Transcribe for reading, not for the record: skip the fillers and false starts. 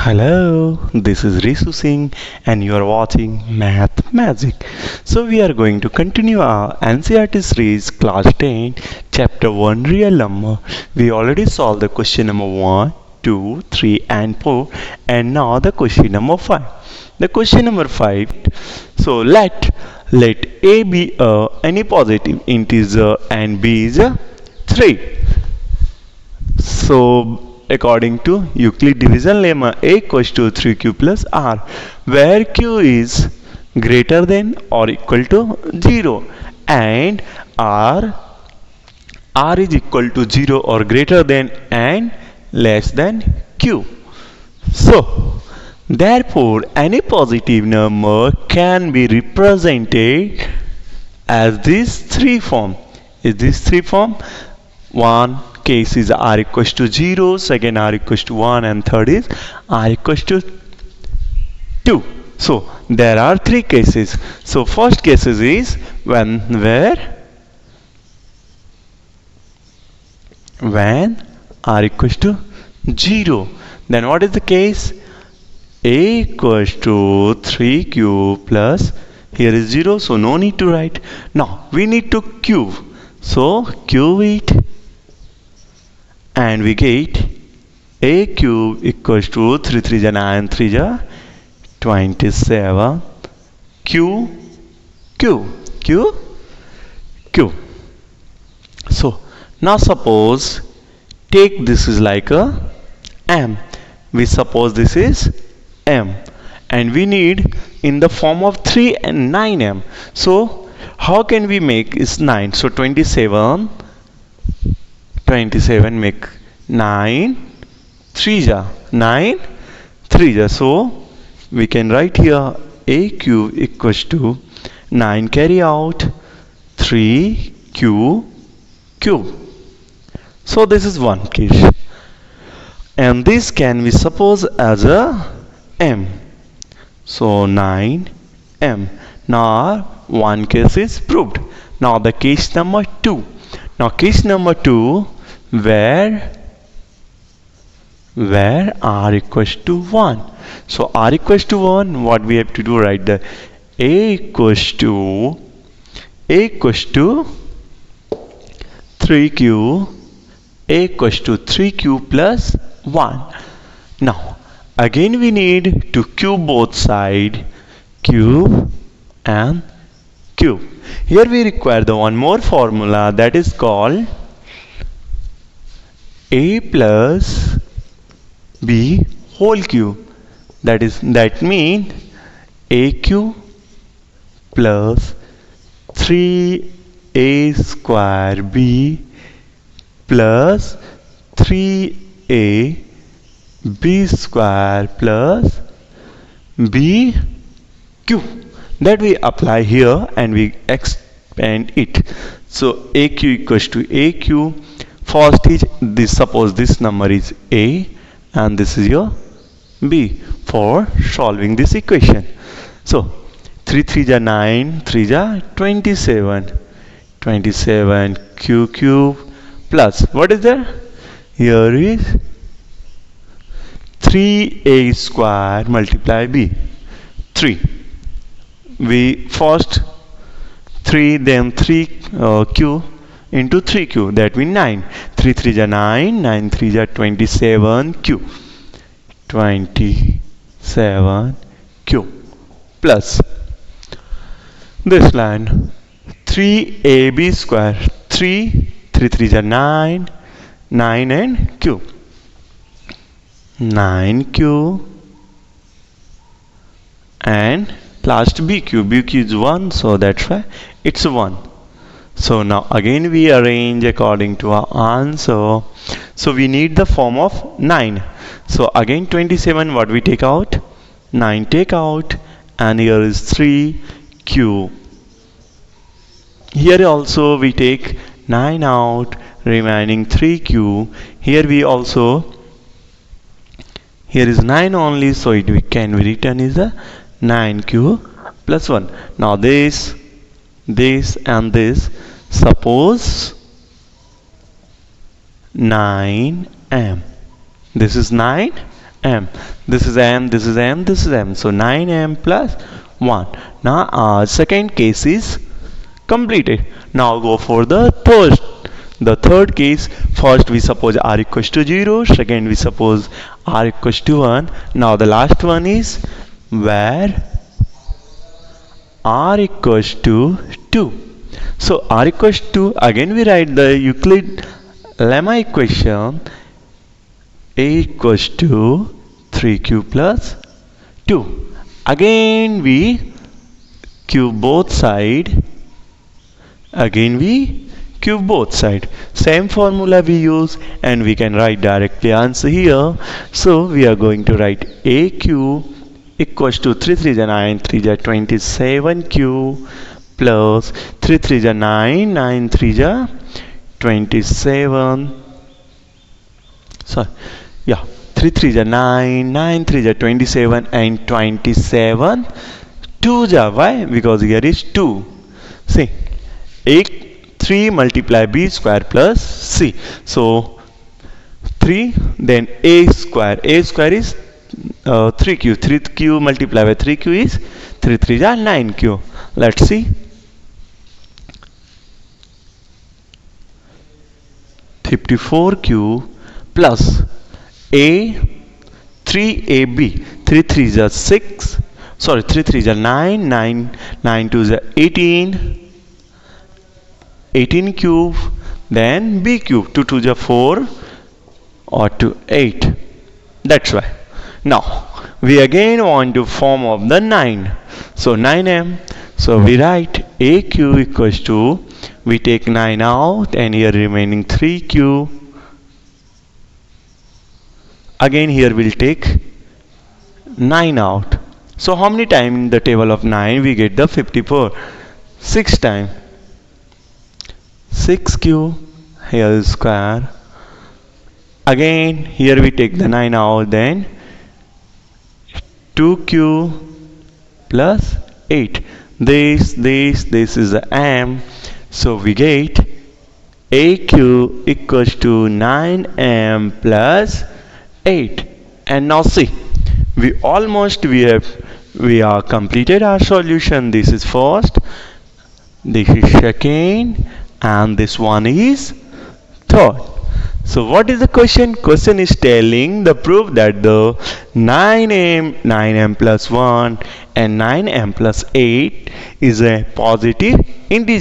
Hello, this is Risu Singh and you are watching Math Magic. So we are going to continue our NCERT series class 10 chapter 1 real number. We already solved the question number 1, 2, 3 and 4 and now the question number 5. The question number 5. So let A be any positive integer and B is a 3. So according to Euclid division lemma, A equals to 3q plus r, where q is greater than or equal to 0 and r is equal to 0 or greater than and less than q. So therefore any positive number can be represented as this three form. Is this three form? One case is r equals to 0, second r equals to 1 and third is r equals to 2. So there are three cases. So first case is when r equals to 0. Then what is the case? A equals to 3q plus, here is 0, so no need to write. Now we need to cube. So cube it and we get a cube equals to 3 3 ja 9, 3 ja 27, q. So now suppose take this is like a m. We suppose this is m and we need in the form of 3 and 9m. So how can we make is 9? So 27 make 9 3 ja 9 3 ja. So we can write here a cube equals to 9 carry out 3q cube. So this is one case and this can be suppose as a m. So 9m. Now one case is proved. Now the case number 2. Now case number 2 where r equals to 1. So r equals to 1, what we have to do, write the a equals to 3q, a equals to 3q plus 1. Now again we need to cube both side, cube and cube. Here we require the one more formula that is called a plus b whole cube. That means a cube plus 3a square b plus 3a b square plus b cube. That we apply here and we expand it. So aq equals to aq. First is this, suppose this number is a and this is your b for solving this equation. So 3 3 ja 9, 3 ja 27 q cube plus what is there? Here is 3a square multiply b 3. We first 3 then 3q into 3q, that means 9. 3 3 ja 9, 9 3 ja 27q. 27q plus this line 3ab square, 3 3 ja 9, 9 and q, 9q and last bq is 1, so that's why it's 1. So now again we arrange according to our answer. So we need the form of 9. So again 27, what we take out? 9 take out and here is 3q. Here also we take 9 out, remaining 3q. Here we also, here is 9 only, so it can be written is a 9q plus 1. Now this and this, suppose 9m. This is 9 m. This is m, this is m, this is m. So 9m plus 1. Now our second case is completed. Now go for the third case. First we suppose r equals to 0. Second we suppose r equals to 1. Now the last one is where r equals to 2. So r equals to, again we write the Euclid lemma equation. A equals to 3q plus 2. Again we cube both side. Again we cube both side. Same formula we use, and we can write directly answer here. So we are going to write a cube equals to 3 3 9 3 27q plus 3 3 9 9 3 27. Sorry, yeah, 3 3 9 9 3 27 and 27 2 why? Because here is 2. See, a 3 multiply b square plus c. So 3, then a square. A square is 3q. 3q multiply by 3q is 3 3 9q. Let's see. 54q plus a 3ab. 3 3 6. Sorry, 3 3 9. 9 2 18. 18 cube, then b cube. 2 2 4 or 2 8. That's why. Now we again want to form of the 9. So 9m. So we write a cube equals to, we take 9 out and here remaining 3q. Again here we'll take 9 out. So how many times in the table of 9 we get the 54? 6 times. 6q, here is square. Again here we take the 9 out, then 2q plus 8. This is the m. So we get aq equals to 9m plus 8. And now see, we are completed our solution. This is first, this is second, and this one is third. So what is the question? Question is telling the proof that the 9m plus 1 and 9m plus 8 is a positive integer.